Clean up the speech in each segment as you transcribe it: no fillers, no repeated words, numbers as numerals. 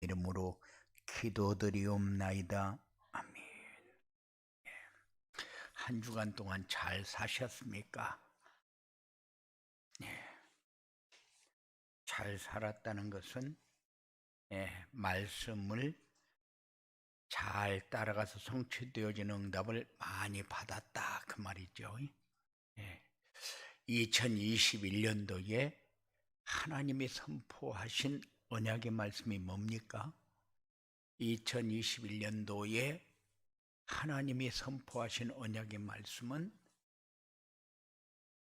이름으로 기도드리옵나이다. 아멘. 한 주간 동안 잘 사셨습니까? 잘 살았다는 것은 말씀을 잘 따라가서 성취되어지는 응답을 많이 받았다 그 말이죠. 2021년도에 하나님이 선포하신 언약의 말씀이 뭡니까? 2021년도에 하나님이 선포하신 언약의 말씀은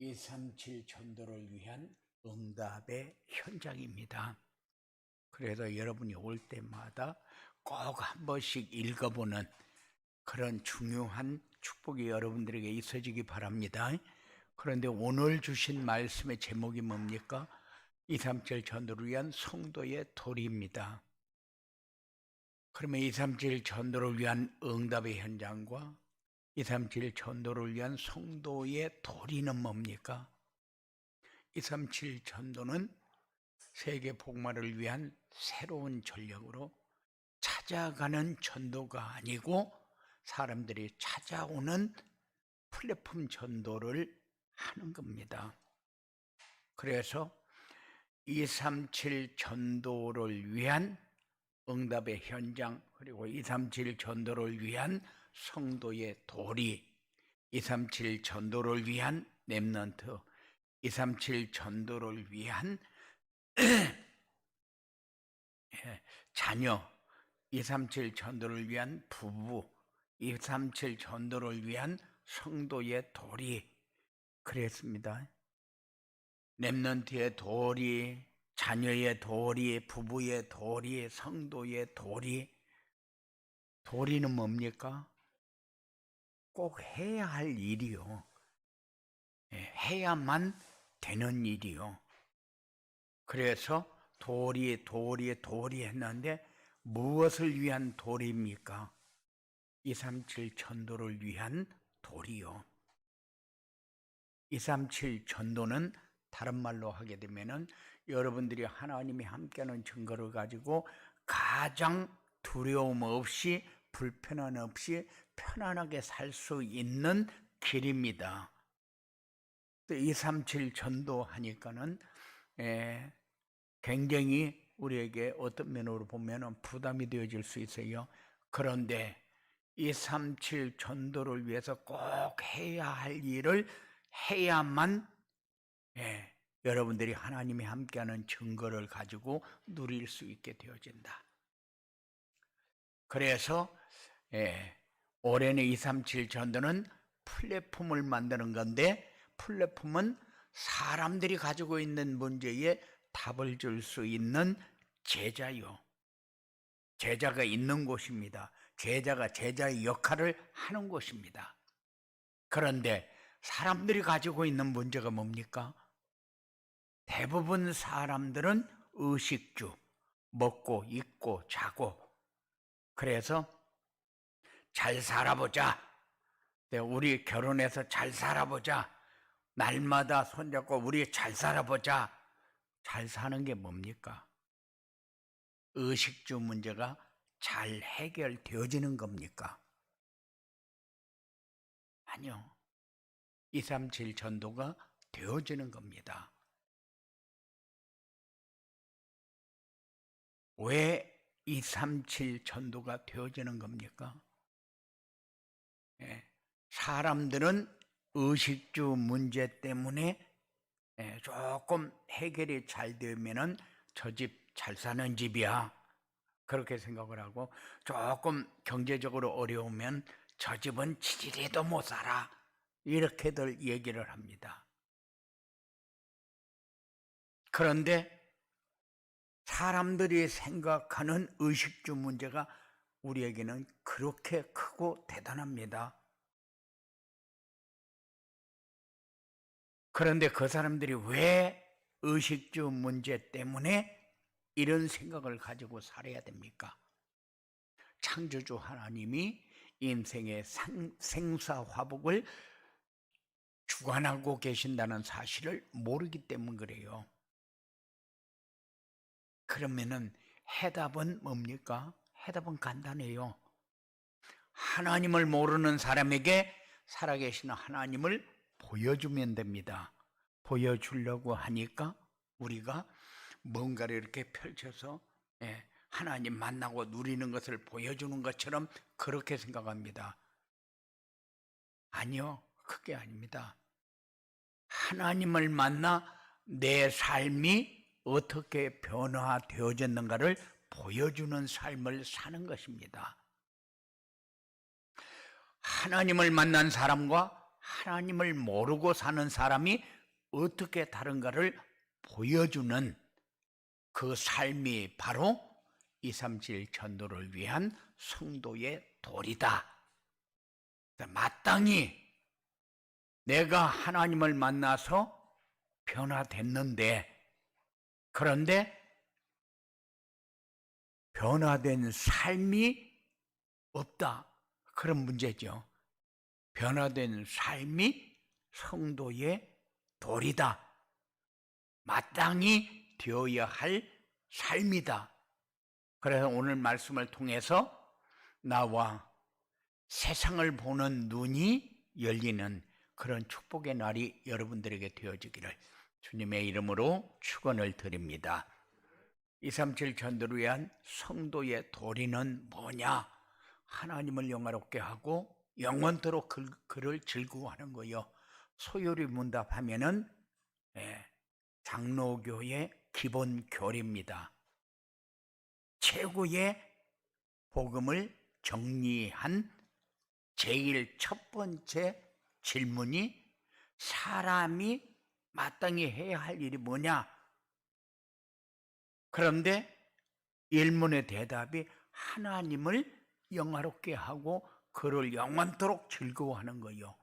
237 전도를 위한 응답의 현장입니다. 그래서 여러분이 올 때마다 꼭 한 번씩 읽어보는 그런 중요한 축복이 여러분들에게 있어지기 바랍니다. 그런데 오늘 주신 말씀의 제목이 뭡니까? 237 전도를 위한 성도의 도리입니다. 그러면 237 전도를 위한 응답의 현장과 237 전도를 위한 성도의 도리는 뭡니까? 237 전도는 세계 복음화를 위한 새로운 전략으로 찾아가는 전도가 아니고 사람들이 찾아오는 플랫폼 전도를 하는 겁니다. 그래서 237 전도를 위한 응답의 현장, 그리고 237 전도를 위한 성도의 도리, 237 전도를 위한 렘넌트, 237 전도를 위한 자녀, 237 전도를 위한 부부, 237 전도를 위한 성도의 도리, 그랬습니다. 렘넌트의 도리, 자녀의 도리, 부부의 도리, 성도의 도리. 도리는 뭡니까? 꼭 해야 할 일이요. 해야만 되는 일이요. 그래서 도리 했는데 무엇을 위한 도리입니까? 237 전도를 위한 도리요. 237 전도는 다른 말로 하게 되면은 여러분들이 하나님이 함께하는 증거를 가지고 가장 두려움 없이 불편함 없이 편안하게 살 수 있는 길입니다. 237 전도하니까는 굉장히 우리에게 어떤 면으로 보면 부담이 되어질 수 있어요. 그런데 237 전도를 위해서 꼭 해야 할 일을 해야만 여러분들이 하나님이 함께하는 증거를 가지고 누릴 수 있게 되어진다. 그래서 올해는 237 전도는 플랫폼을 만드는 건데, 플랫폼은 사람들이 가지고 있는 문제에 답을 줄 수 있는 제자요. 제자가 있는 곳입니다. 제자가 제자의 역할을 하는 곳입니다. 그런데 사람들이 가지고 있는 문제가 뭡니까? 대부분 사람들은 의식주, 먹고 입고 자고, 그래서 잘 살아보자, 우리 결혼해서 잘 살아보자, 날마다 손잡고 우리 잘 살아보자. 잘 사는 게 뭡니까? 의식주 문제가 잘 해결되어지는 겁니까? 아니요. 237 전도가 되어지는 겁니다. 왜 237 전도가 되어지는 겁니까? 사람들은 의식주 문제 때문에 조금 해결이 잘 되면은 저 집 잘 사는 집이야, 그렇게 생각을 하고, 조금 경제적으로 어려우면 저 집은 지지리도 못 살아, 이렇게들 얘기를 합니다. 그런데 사람들이 생각하는 의식주 문제가 우리에게는 그렇게 크고 대단합니다. 그런데 그 사람들이 왜 의식주 문제 때문에 이런 생각을 가지고 살아야 됩니까? 창조주 하나님이 인생의 생사화복을 주관하고 계신다는 사실을 모르기 때문 그래요. 그러면은 해답은 뭡니까? 해답은 간단해요. 하나님을 모르는 사람에게 살아계신 하나님을 보여주면 됩니다. 보여주려고 하니까 우리가 뭔가를 이렇게 펼쳐서 하나님 만나고 누리는 것을 보여주는 것처럼 그렇게 생각합니다. 아니요, 그게 아닙니다. 하나님을 만나 내 삶이 어떻게 변화되어졌는가를 보여주는 삶을 사는 것입니다. 하나님을 만난 사람과 하나님을 모르고 사는 사람이 어떻게 다른가를 보여주는 그 삶이 바로 237 전도를 위한 성도의 도리다. 마땅히 내가 하나님을 만나서 변화됐는데, 그런데 변화된 삶이 없다. 그런 문제죠. 변화된 삶이 성도의 도리다. 마땅히 되어야 할 삶이다. 그래서 오늘 말씀을 통해서 나와 세상을 보는 눈이 열리는 그런 축복의 날이 여러분들에게 되어지기를 주님의 이름으로 축원을 드립니다. 237 전도를 위한 성도의 도리는 뭐냐? 하나님을 영화롭게 하고 영원토록 그를 즐거워하는 거요. 소요리 문답하면은 장로교의 기본 교리입니다. 최고의 복음을 정리한 제일 첫 번째 질문이 사람이 마땅히 해야 할 일이 뭐냐? 그런데 일문의 대답이 하나님을 영화롭게 하고 그를 영원토록 즐거워하는 거요.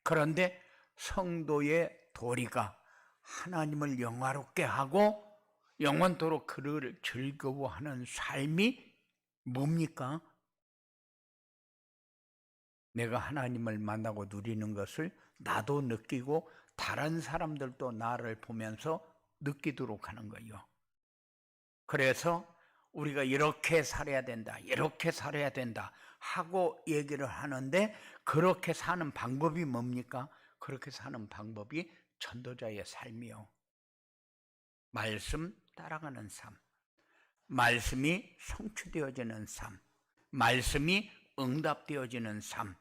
그런데 성도의 도리가 하나님을 영화롭게 하고 영원토록 그를 즐거워하는 삶이 뭡니까? 내가 하나님을 만나고 누리는 것을 나도 느끼고 다른 사람들도 나를 보면서 느끼도록 하는 거예요. 그래서 우리가 이렇게 살아야 된다, 이렇게 살아야 된다 하고 얘기를 하는데 그렇게 사는 방법이 뭡니까? 그렇게 사는 방법이 전도자의 삶이요. 말씀 따라가는 삶, 말씀이 성취되어지는 삶, 말씀이 응답되어지는 삶,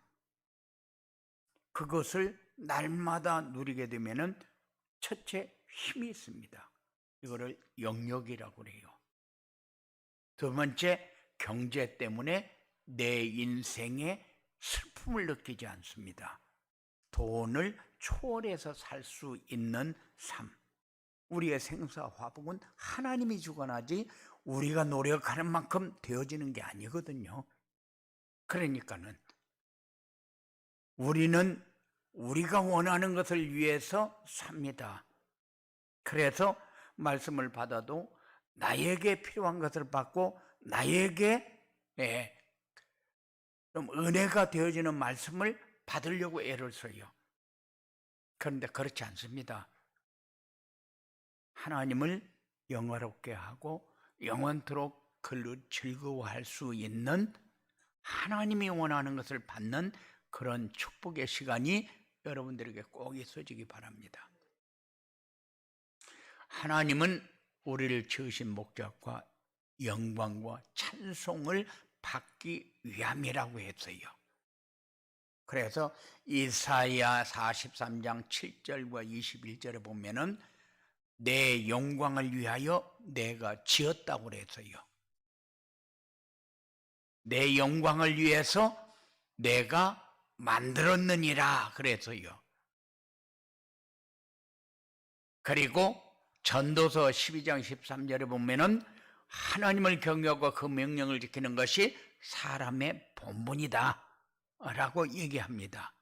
그것을 날마다 누리게 되면은 첫째 힘이 있습니다. 이거를 영역이라고 그래요. 두 번째, 경제 때문에 내 인생에 슬픔을 느끼지 않습니다. 돈을 초월해서 살 수 있는 삶. 우리의 생사화복은 하나님이 주관하지 우리가 노력하는 만큼 되어지는 게 아니거든요. 그러니까는 우리는 우리가 원하는 것을 위해서 삽니다. 그래서 말씀을 받아도 나에게 필요한 것을 받고 나에게 좀 은혜가 되어지는 말씀을 받으려고 애를 써요. 그런데 그렇지 않습니다. 하나님을 영화롭게 하고 영원토록 그를 즐거워할 수 있는 하나님이 원하는 것을 받는 그런 축복의 시간이 여러분들에게 꼭 있어지기 바랍니다. 하나님은 우리를 지으신 목적과 영광과 찬송을 받기 위함이라고 했어요. 그래서 이사야 43장 7절과 21절에 보면은 내 영광을 위하여 내가 지었다고 그랬어요. 내 영광을 위해서 내가 만들었느니라 그랬어요. 그리고 전도서 12장 13절에 보면은 하나님을 경외하고 그 명령을 지키는 것이 사람의 본분이다 라고 얘기합니다.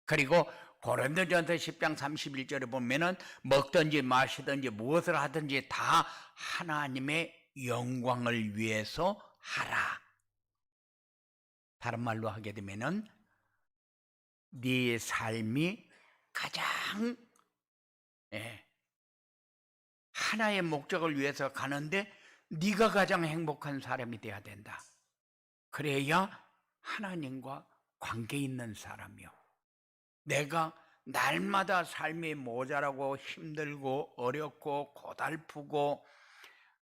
그리고 고린도전서 10장 31절에 보면은 먹든지 마시든지 무엇을 하든지 다 하나님의 영광을 위해서 하라. 다른 말로 하게 되면은 네 삶이 가장 하나의 목적을 위해서 가는데 네가 가장 행복한 사람이 돼야 된다. 그래야 하나님과 관계 있는 사람이요. 내가 날마다 삶이 모자라고 힘들고 어렵고 고달프고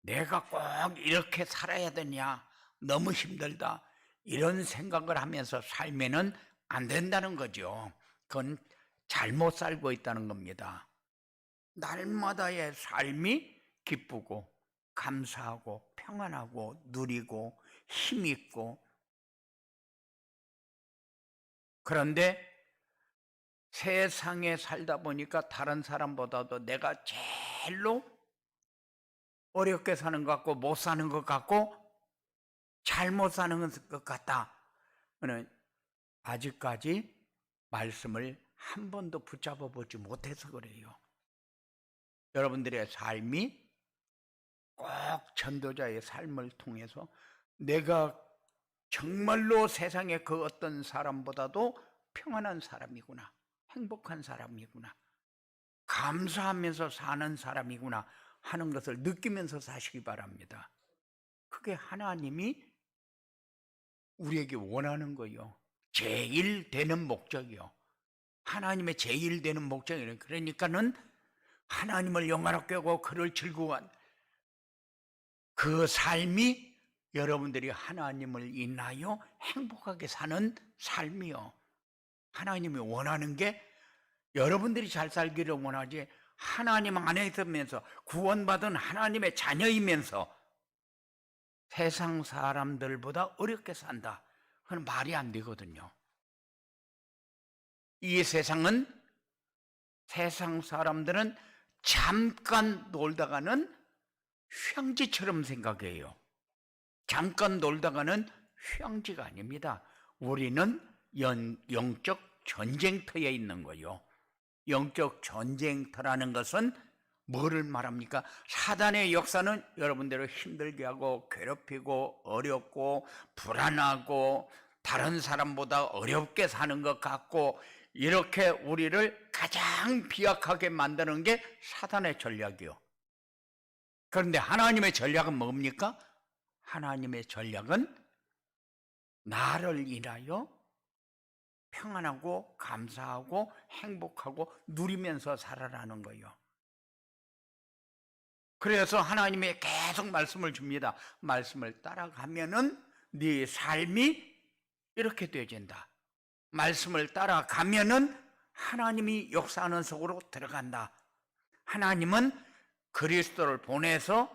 내가 꼭 이렇게 살아야 되냐, 너무 힘들다, 이런 생각을 하면서 살면은 안 된다는 거죠. 그건 잘못 살고 있다는 겁니다. 날마다의 삶이 기쁘고 감사하고 평안하고 누리고 힘있고, 그런데 세상에 살다 보니까 다른 사람보다도 내가 제일로 어렵게 사는 것 같고 못 사는 것 같고 잘못 사는 것 같다. 아직까지 말씀을 한 번도 붙잡아 보지 못해서 그래요. 여러분들의 삶이 꼭 전도자의 삶을 통해서 내가 정말로 세상의 그 어떤 사람보다도 평안한 사람이구나, 행복한 사람이구나, 감사하면서 사는 사람이구나 하는 것을 느끼면서 사시기 바랍니다. 그게 하나님이 우리에게 원하는 거요. 제일 되는 목적이요. 하나님의 제일 되는 목적이에요. 그러니까는 하나님을 영화롭게 하고 그를 즐거워한 그 삶이 여러분들이 하나님을 인하여 행복하게 사는 삶이요. 하나님이 원하는 게 여러분들이 잘 살기를 원하지, 하나님 안에 있으면서 구원받은 하나님의 자녀이면서 세상 사람들보다 어렵게 산다, 그건 말이 안 되거든요. 이 세상 사람들은 잠깐 놀다가는 휴양지처럼 생각해요. 잠깐 놀다가는 휴양지가 아닙니다. 우리는 영적 전쟁터에 있는 거예요. 영적 전쟁터라는 것은 뭐를 말합니까? 사단의 역사는 여러분들을 힘들게 하고 괴롭히고 어렵고 불안하고 다른 사람보다 어렵게 사는 것 같고 이렇게 우리를 가장 비약하게 만드는 게 사단의 전략이요. 그런데 하나님의 전략은 뭡니까? 하나님의 전략은 나를 인하여 평안하고 감사하고 행복하고 누리면서 살아라는 거예요. 그래서 하나님이 계속 말씀을 줍니다. 말씀을 따라가면은 네 삶이 이렇게 되어진다. 말씀을 따라가면은 하나님이 역사하는 속으로 들어간다. 하나님은 그리스도를 보내서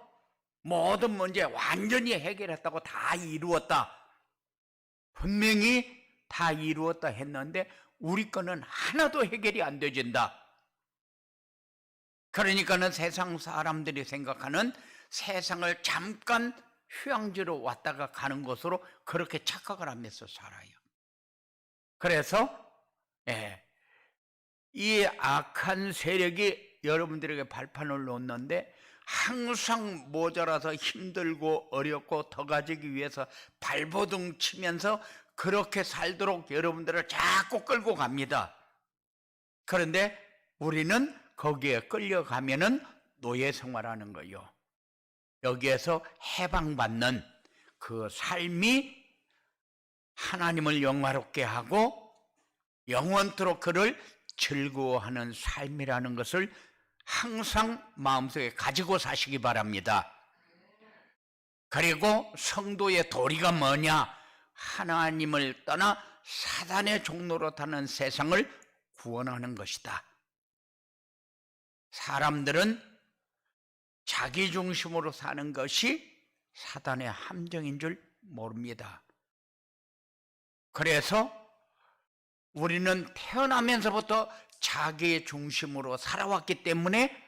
모든 문제 완전히 해결했다고, 다 이루었다, 분명히 다 이루었다 했는데 우리 거는 하나도 해결이 안 되진다. 그러니까는 세상 사람들이 생각하는 세상을 잠깐 휴양지로 왔다가 가는 것으로 그렇게 착각을 하면서 살아요. 그래서 이 악한 세력이 여러분들에게 발판을 놓는데 항상 모자라서 힘들고 어렵고 더 가지기 위해서 발버둥 치면서 그렇게 살도록 여러분들을 자꾸 끌고 갑니다. 그런데 우리는 거기에 끌려가면은 노예 생활하는 거예요. 여기에서 해방받는 그 삶이 하나님을 영화롭게 하고 영원토록 그를 즐거워하는 삶이라는 것을 항상 마음속에 가지고 사시기 바랍니다. 그리고 성도의 도리가 뭐냐? 하나님을 떠나 사단의 종로로 타는 세상을 구원하는 것이다. 사람들은 자기 중심으로 사는 것이 사단의 함정인 줄 모릅니다. 그래서 우리는 태어나면서부터 자기 중심으로 살아왔기 때문에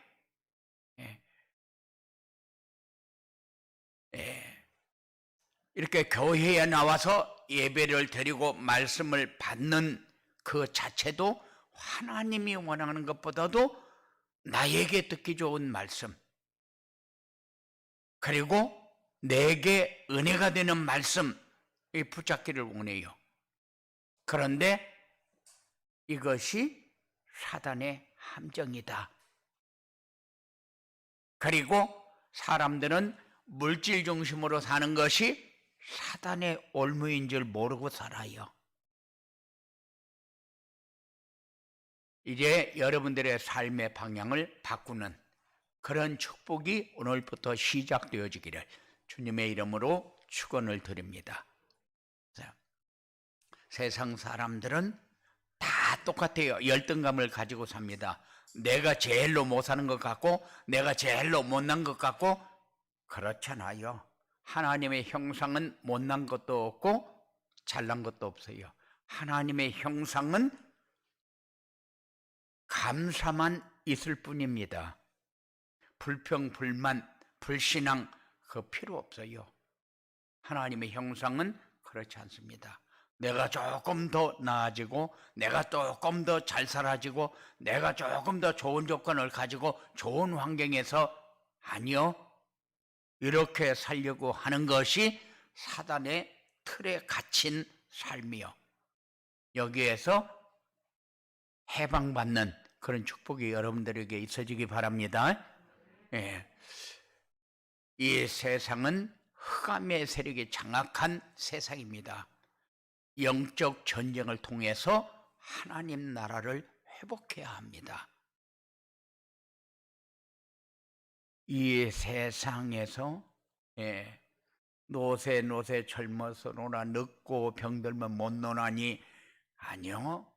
이렇게 교회에 나와서 예배를 드리고 말씀을 받는 그 자체도 하나님이 원하는 것보다도 나에게 듣기 좋은 말씀, 그리고 내게 은혜가 되는 말씀, 붙잡기를 원해요. 그런데 이것이 사단의 함정이다. 그리고 사람들은 물질 중심으로 사는 것이 사단의 올무인 줄 모르고 살아요. 이제 여러분들의 삶의 방향을 바꾸는 그런 축복이 오늘부터 시작되어지기를 주님의 이름으로 축원을 드립니다. 세상 사람들은 다 똑같아요. 열등감을 가지고 삽니다. 내가 제일로 못 사는 것 같고 내가 제일로 못난 것 같고 그렇잖아요. 하나님의 형상은 못난 것도 없고 잘난 것도 없어요. 하나님의 형상은 감사만 있을 뿐입니다. 불평, 불만, 불신앙 그 필요 없어요. 하나님의 형상은 그렇지 않습니다. 내가 조금 더 나아지고 내가 조금 더 잘 살아지고 내가 조금 더 좋은 조건을 가지고 좋은 환경에서 아니요. 이렇게 살려고 하는 것이 사단의 틀에 갇힌 삶이요. 여기에서 해방받는 그런 축복이 여러분들에게 있어지기 바랍니다. 예. 이 세상은 흑암의 세력이 장악한 세상입니다. 영적 전쟁을 통해서 하나님 나라를 회복해야 합니다. 이 세상에서 노세 젊어서 노나 늙고 병들면 못 노나니 아니요.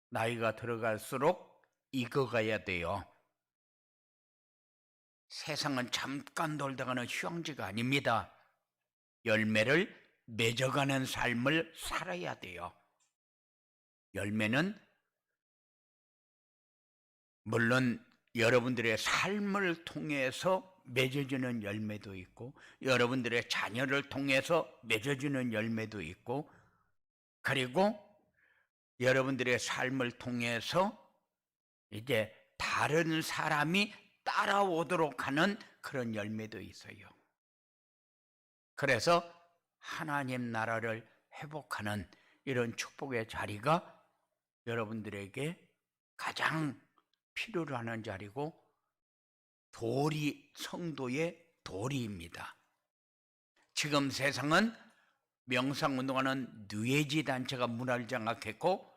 나이가 들어갈수록 익어가야 돼요. 세상은 잠깐 돌다가는 휴양지가 아닙니다. 열매를 맺어가는 삶을 살아야 돼요. 열매는 물론 여러분들의 삶을 통해서 맺어지는 열매도 있고 여러분들의 자녀를 통해서 맺어지는 열매도 있고 그리고 여러분들의 삶을 통해서 이제 다른 사람이 따라오도록 하는 그런 열매도 있어요. 그래서 하나님 나라를 회복하는 이런 축복의 자리가 여러분들에게 가장 필요로 하는 자리고 도리, 성도의 도리입니다. 지금 세상은 명상운동하는 뉘에지 단체가 문화를 장악했고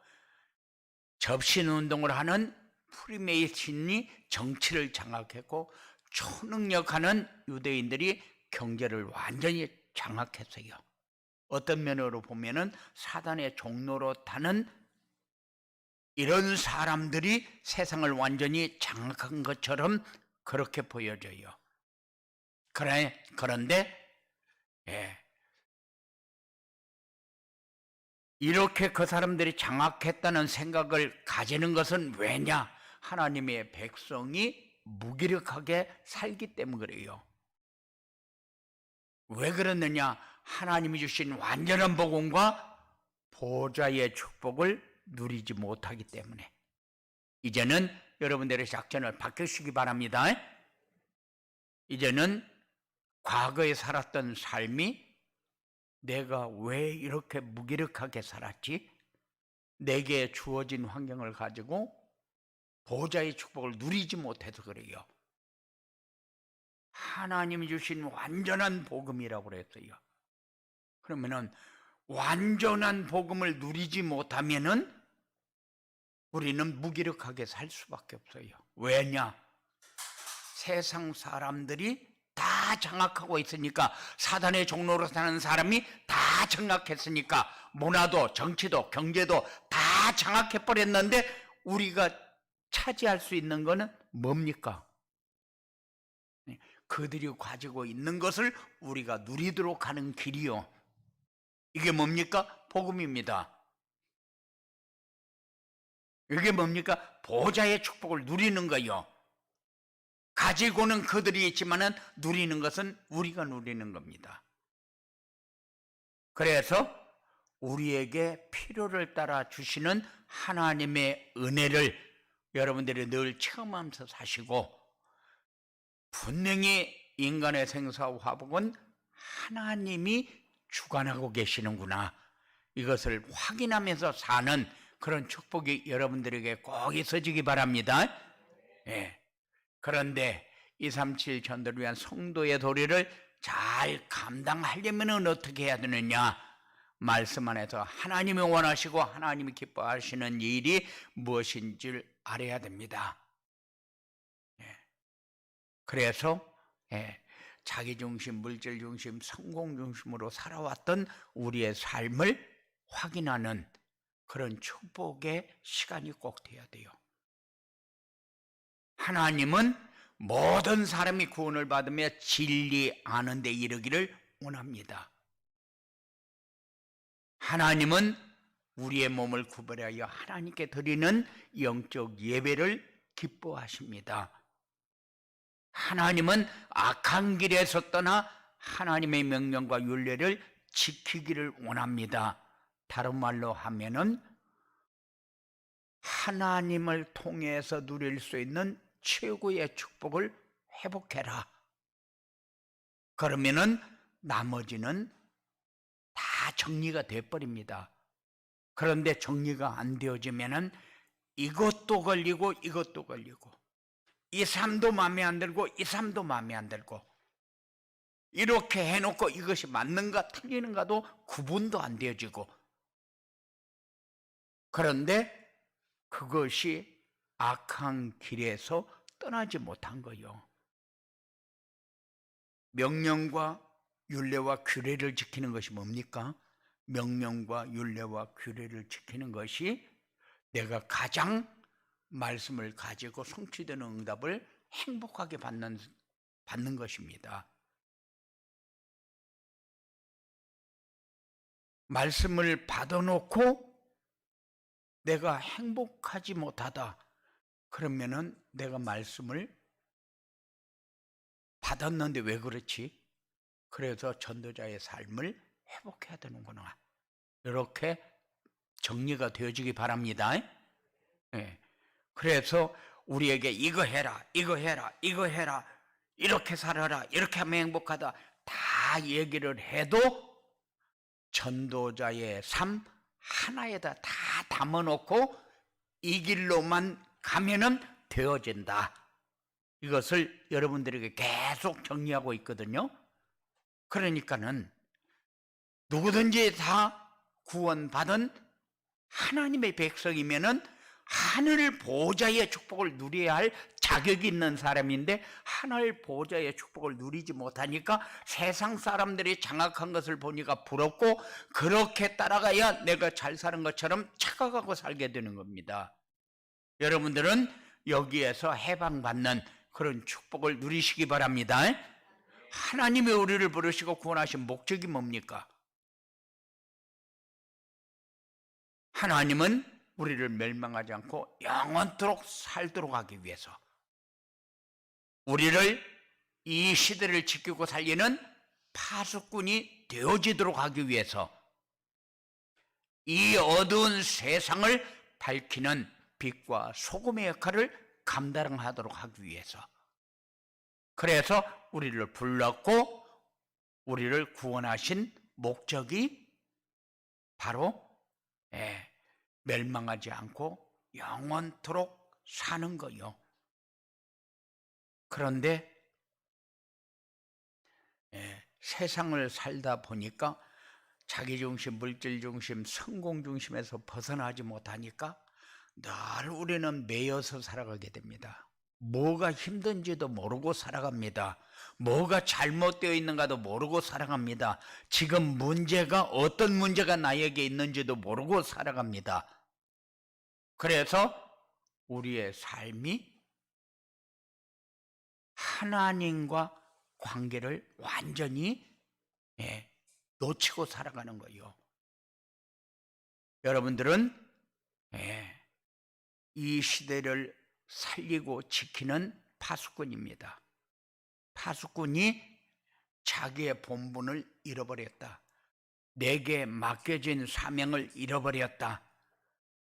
접신운동을 하는 프리메이슨이 정치를 장악했고 초능력하는 유대인들이 경제를 완전히 장악했어요. 어떤 면으로 보면은 사단의 종로로 타는 이런 사람들이 세상을 완전히 장악한 것처럼 그렇게 보여져요. 그런데 이렇게 그 사람들이 장악했다는 생각을 가지는 것은 왜냐? 하나님의 백성이 무기력하게 살기 때문에 그래요. 왜 그러느냐? 하나님이 주신 완전한 복음과 보좌의 축복을 누리지 못하기 때문에. 이제는 여러분들의 작전을 바꾸시기 바랍니다. 이제는 과거에 살았던 삶이 내가 왜 이렇게 무기력하게 살았지? 내게 주어진 환경을 가지고 보좌의 축복을 누리지 못해서 그래요. 하나님이 주신 완전한 복음이라고 그랬어요. 그러면은 완전한 복음을 누리지 못하면은 우리는 무기력하게 살 수밖에 없어요. 왜냐? 세상 사람들이 다 장악하고 있으니까, 사단의 종로로 사는 사람이 다 장악했으니까, 문화도 정치도 경제도 다 장악해버렸는데 우리가 차지할 수 있는 것은 뭡니까? 그들이 가지고 있는 것을 우리가 누리도록 하는 길이요. 이게 뭡니까? 복음입니다. 이게 뭡니까? 보좌의 축복을 누리는 거요. 가지고는 그들이 있지만은 누리는 것은 우리가 누리는 겁니다. 그래서 우리에게 필요를 따라 주시는 하나님의 은혜를 여러분들이 늘 체험하면서 사시고, 분명히 인간의 생사와 화복은 하나님이 주관하고 계시는구나, 이것을 확인하면서 사는 그런 축복이 여러분들에게 꼭 있어지기 바랍니다. 그런데 237 전도를 위한 성도의 도리를 잘 감당하려면 어떻게 해야 되느냐? 말씀 안에서 하나님이 원하시고 하나님이 기뻐하시는 일이 무엇인지를 알아야 됩니다. 그래서 자기중심, 물질중심, 성공중심으로 살아왔던 우리의 삶을 확인하는 그런 축복의 시간이 꼭 돼야 돼요. 하나님은 모든 사람이 구원을 받으며 진리 아는 데 이르기를 원합니다. 하나님은 우리의 몸을 구별하여 하나님께 드리는 영적 예배를 기뻐하십니다. 하나님은 악한 길에서 떠나 하나님의 명령과 율례를 지키기를 원합니다. 다른 말로 하면은 하나님을 통해서 누릴 수 있는 최고의 축복을 회복해라. 그러면은 나머지는 다 정리가 돼버립니다. 그런데 정리가 안 되어지면은 이것도 걸리고 이것도 걸리고 이 삶도 마음에 안 들고 이 삶도 마음에 안 들고 이렇게 해놓고 이것이 맞는가 틀리는가도 구분도 안 되어지고, 그런데 그것이 악한 길에서 떠나지 못한 거예요. 명령과 율례와 규례를 지키는 것이 뭡니까? 명령과 율례와 규례를 지키는 것이 내가 가장 말씀을 가지고 성취되는 응답을 행복하게 받는 것입니다. 말씀을 받아놓고 내가 행복하지 못하다 그러면은 내가 말씀을 받았는데 왜 그렇지? 그래서 전도자의 삶을 회복해야 되는구나. 이렇게 정리가 되어지기 바랍니다. 그래서 우리에게 이거 해라, 이거 해라, 이거 해라, 이렇게 살아라, 이렇게 하면 행복하다 다 얘기를 해도 전도자의 삶 하나에다 다 담아놓고 이 길로만 가면은 되어진다. 이것을 여러분들에게 계속 정리하고 있거든요. 그러니까는 누구든지 다 구원받은 하나님의 백성이면은 하늘 보좌의 축복을 누려야 할 자격이 있는 사람인데 하늘 보좌의 축복을 누리지 못하니까 세상 사람들이 장악한 것을 보니까 부럽고 그렇게 따라가야 내가 잘 사는 것처럼 착각하고 살게 되는 겁니다. 여러분들은 여기에서 해방받는 그런 축복을 누리시기 바랍니다. 하나님이 우리를 부르시고 구원하신 목적이 뭡니까? 하나님은 우리를 멸망하지 않고 영원토록 살도록 하기 위해서, 우리를 이 시대를 지키고 살리는 파수꾼이 되어지도록 하기 위해서, 이 어두운 세상을 밝히는 빛과 소금의 역할을 감당하도록 하기 위해서, 그래서 우리를 불렀고 우리를 구원하신 목적이 바로 멸망하지 않고 영원토록 사는 거요. 그런데 세상을 살다 보니까 자기중심, 물질중심, 성공중심에서 벗어나지 못하니까 늘 우리는 매여서 살아가게 됩니다. 뭐가 힘든지도 모르고 살아갑니다. 뭐가 잘못되어 있는가도 모르고 살아갑니다. 지금 문제가 어떤 문제가 나에게 있는지도 모르고 살아갑니다. 그래서 우리의 삶이 하나님과 관계를 완전히 놓치고 살아가는 거예요. 여러분들은 이 시대를 살리고 지키는 파수꾼입니다. 파수꾼이 자기의 본분을 잃어버렸다. 내게 맡겨진 사명을 잃어버렸다.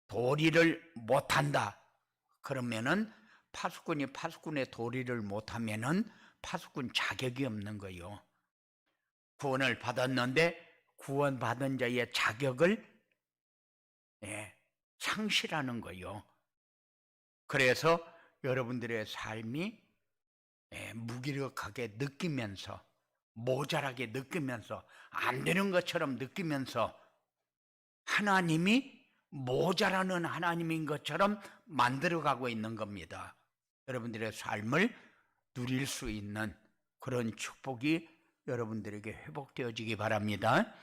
도리를 못한다. 그러면은 파수꾼이 파수꾼의 도리를 못하면은 파수꾼 자격이 없는 거예요. 구원을 받았는데 구원받은 자의 자격을 상실하는 거예요. 그래서 여러분들의 삶이 무기력하게 느끼면서, 모자라게 느끼면서, 안 되는 것처럼 느끼면서 하나님이 모자라는 하나님인 것처럼 만들어가고 있는 겁니다. 여러분들의 삶을 누릴 수 있는 그런 축복이 여러분들에게 회복되어지기 바랍니다.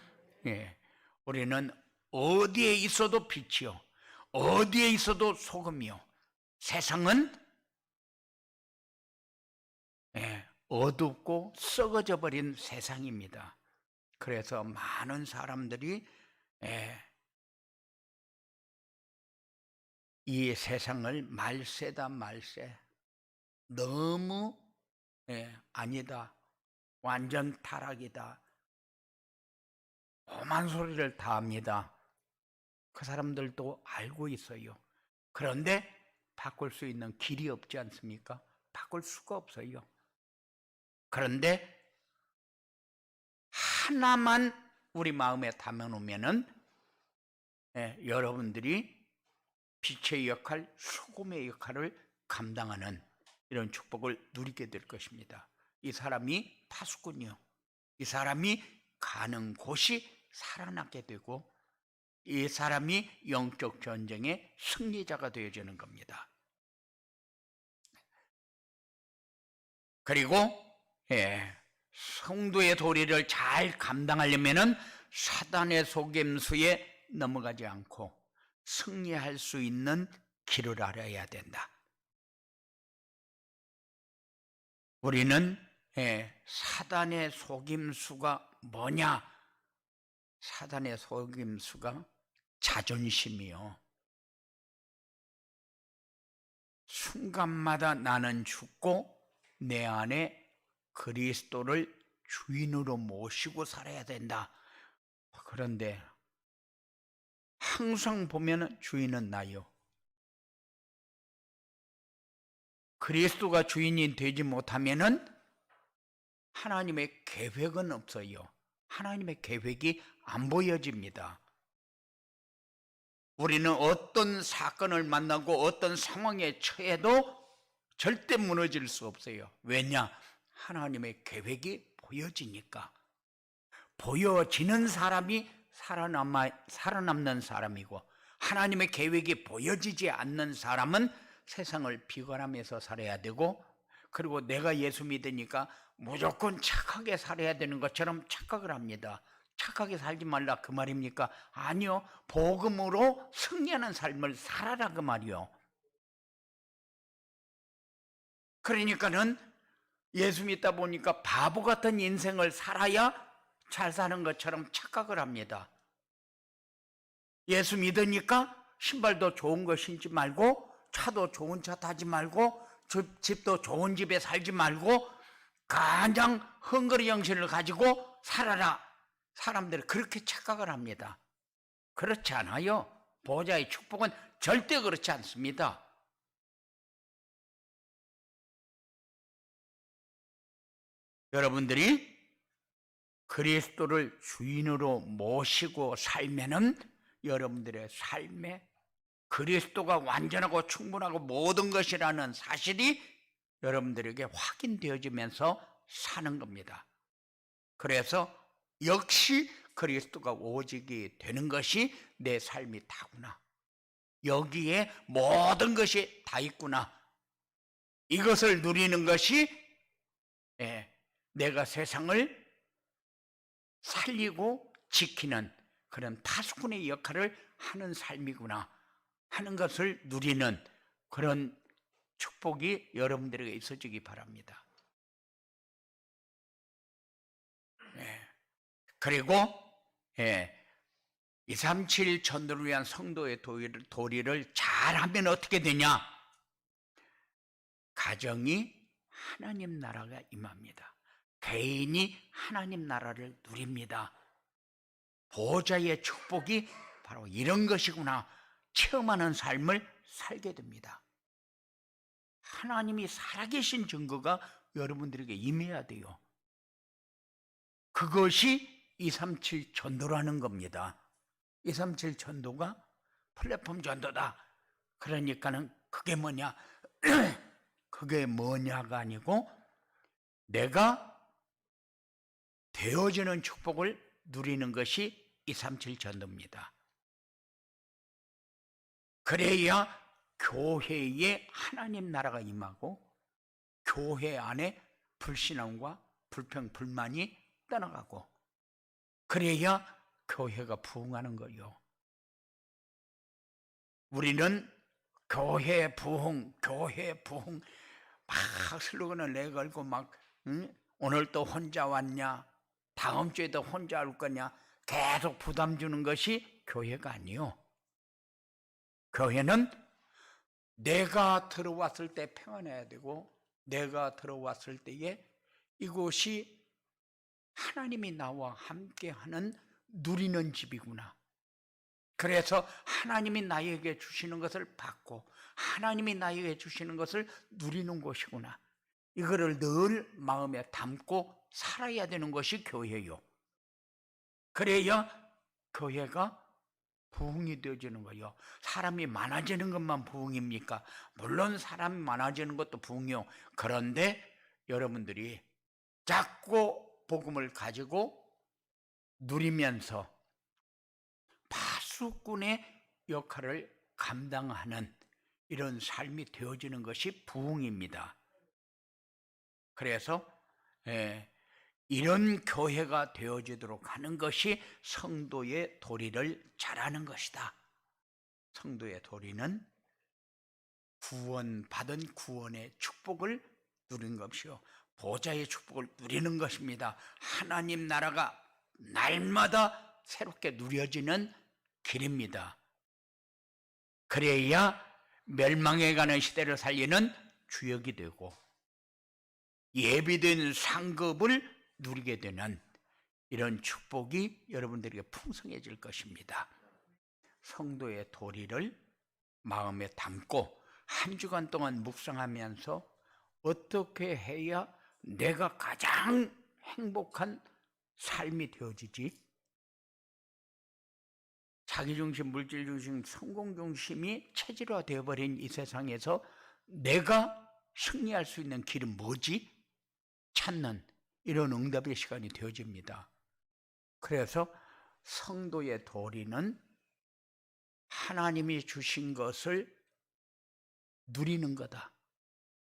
우리는 어디에 있어도 빛이요, 어디에 있어도 소금이요. 세상은 어둡고 썩어져 버린 세상입니다. 그래서 많은 사람들이 이 세상을 말세다 말세, 너무 아니다, 완전 타락이다, 험한 소리를 다 합니다. 그 사람들도 알고 있어요. 그런데 바꿀 수 있는 길이 없지 않습니까? 바꿀 수가 없어요. 그런데 하나만 우리 마음에 담아놓으면은 여러분들이 빛의 역할, 소금의 역할을 감당하는 이런 축복을 누리게 될 것입니다. 이 사람이 파수꾼이요, 이 사람이 가는 곳이 살아나게 되고, 이 사람이 영적 전쟁의 승리자가 되어지는 겁니다. 그리고 성도의 도리를 잘 감당하려면은 사단의 속임수에 넘어가지 않고 승리할 수 있는 길을 알아야 된다. 우리는 사단의 속임수가 뭐냐? 사단의 속임수가 자존심이요. 순간마다 나는 죽고 내 안에 그리스도를 주인으로 모시고 살아야 된다. 그런데 항상 보면 주인은 나요. 그리스도가 주인이 되지 못하면은 하나님의 계획은 없어요. 하나님의 계획이 안 보여집니다. 우리는 어떤 사건을 만나고 어떤 상황에 처해도 절대 무너질 수 없어요. 왜냐? 하나님의 계획이 보여지니까. 보여지는 사람이 살아남는 사람이고, 하나님의 계획이 보여지지 않는 사람은 세상을 비관하면서 살아야 되고, 그리고 내가 예수 믿으니까 무조건 착하게 살아야 되는 것처럼 착각을 합니다. 착하게 살지 말라 그 말입니까? 아니요, 복음으로 승리하는 삶을 살아라 그 말이요. 그러니까는 예수 믿다 보니까 바보 같은 인생을 살아야 잘 사는 것처럼 착각을 합니다. 예수 믿으니까 신발도 좋은 거 신지 말고, 차도 좋은 차 타지 말고, 집도 좋은 집에 살지 말고 가장 헝거리 정신을 가지고 살아라. 사람들이 그렇게 착각을 합니다. 그렇지 않아요. 보호자의 축복은 절대 그렇지 않습니다. 여러분들이 그리스도를 주인으로 모시고 살면은 여러분들의 삶에 그리스도가 완전하고 충분하고 모든 것이라는 사실이 여러분들에게 확인되어지면서 사는 겁니다. 그래서 역시 그리스도가 오직이 되는 것이 내 삶이 다구나. 여기에 모든 것이 다 있구나. 이것을 누리는 것이 내가 세상을 살리고 지키는 그런 파수꾼의 역할을 하는 삶이구나 하는 것을 누리는 그런 축복이 여러분들에게 있어지기 바랍니다. 그리고 237 전도를 위한 성도의 도리를 잘하면 어떻게 되냐? 가정이 하나님 나라가 임합니다. 개인이 하나님 나라를 누립니다. 보호자의 축복이 바로 이런 것이구나 체험하는 삶을 살게 됩니다. 하나님이 살아계신 증거가 여러분들에게 임해야 돼요. 그것이 237 전도라는 겁니다. 237 전도가 플랫폼 전도다. 그러니까는 그게 뭐냐? 그게 뭐냐가 아니고 내가 되어지는 축복을 누리는 것이 237 전도입니다. 그래야 교회에 하나님 나라가 임하고 교회 안에 불신앙과 불평, 불만이 떠나가고 그래야 교회가 부흥하는 거요. 우리는 교회 부흥 막 슬로건을 내걸고 막 오늘 또 혼자 왔냐, 다음 주에도 혼자 올 거냐 계속 부담 주는 것이 교회가 아니요. 교회는 내가 들어왔을 때 평안해야 되고 내가 들어왔을 때에 이곳이 하나님이 나와 함께하는 누리는 집이구나. 그래서 하나님이 나에게 주시는 것을 받고 하나님이 나에게 주시는 것을 누리는 곳이구나. 이거를 늘 마음에 담고 살아야 되는 것이 교회요. 그래야 교회가 부흥이 되어지는 거예요. 사람이 많아지는 것만 부흥입니까? 물론 사람이 많아지는 것도 부흥이요. 그런데 여러분들이 자꾸 복음을 가지고 누리면서 파수꾼의 역할을 감당하는 이런 삶이 되어지는 것이 부흥입니다. 그래서 이런 교회가 되어지도록 하는 것이 성도의 도리를 잘하는 것이다. 성도의 도리는 구원받은 구원의 축복을 누리는 것이요, 보좌의 축복을 누리는 것입니다. 하나님 나라가 날마다 새롭게 누려지는 길입니다. 그래야 멸망해가는 시대를 살리는 주역이 되고 예비된 상급을 누리게 되는 이런 축복이 여러분들에게 풍성해질 것입니다. 성도의 도리를 마음에 담고 한 주간 동안 묵상하면서 어떻게 해야 내가 가장 행복한 삶이 되어지지? 자기중심, 물질중심, 성공중심이 체질화 되어버린 이 세상에서 내가 승리할 수 있는 길은 뭐지? 찾는 이런 응답의 시간이 되어집니다. 그래서 성도의 도리는 하나님이 주신 것을 누리는 거다.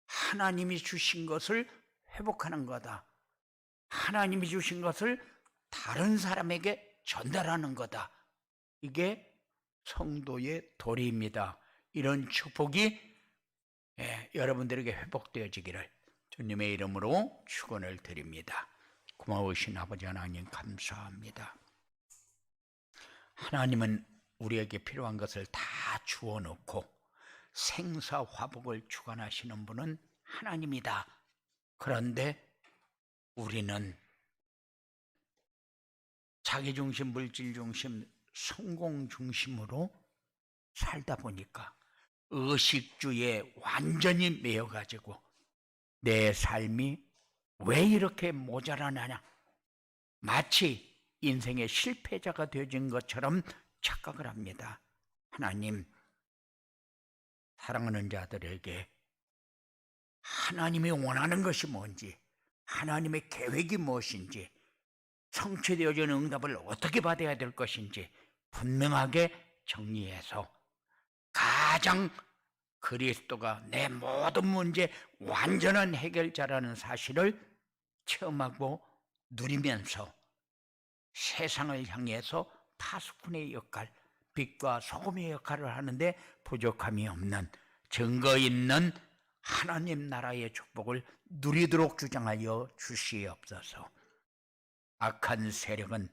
하나님이 주신 것을 회복하는 거다. 하나님이 주신 것을 다른 사람에게 전달하는 거다. 이게 성도의 도리입니다. 이런 축복이 여러분들에게 회복되어지기를 주님의 이름으로 축원을 드립니다. 고마우신 아버지 하나님 감사합니다. 하나님은 우리에게 필요한 것을 다 주어 놓고 생사화복을 주관하시는 분은 하나님이다. 그런데 우리는 자기중심, 물질중심, 성공중심으로 살다 보니까 의식주에 완전히 매여가지고 내 삶이 왜 이렇게 모자라느냐, 마치 인생의 실패자가 되어진 것처럼 착각을 합니다. 하나님, 사랑하는 자들에게 하나님이 원하는 것이 뭔지, 하나님의 계획이 무엇인지, 성취되어지는 응답을 어떻게 받아야 될 것인지 분명하게 정리해서 가장 그리스도가 내 모든 문제 완전한 해결자라는 사실을 체험하고 누리면서 세상을 향해서 파수꾼의 역할, 빛과 소금의 역할을 하는데 부족함이 없는 증거 있는 하나님 나라의 축복을 누리도록 주장하여 주시옵소서. 악한 세력은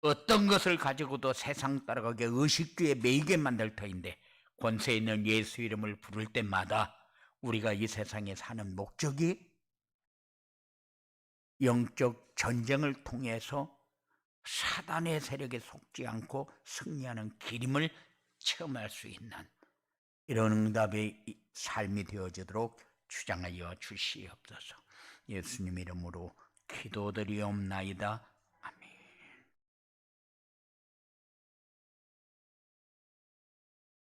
어떤 것을 가지고도 세상 따라가게 의식주에 매이게 만들 터인데 권세 있는 예수 이름을 부를 때마다 우리가 이 세상에 사는 목적이 영적 전쟁을 통해서 사단의 세력에 속지 않고 승리하는 길임을 체험할 수 있는 이런 응답의 삶이 되어지도록 주장하여 주시옵소서. 예수님 이름으로 기도드리옵나이다.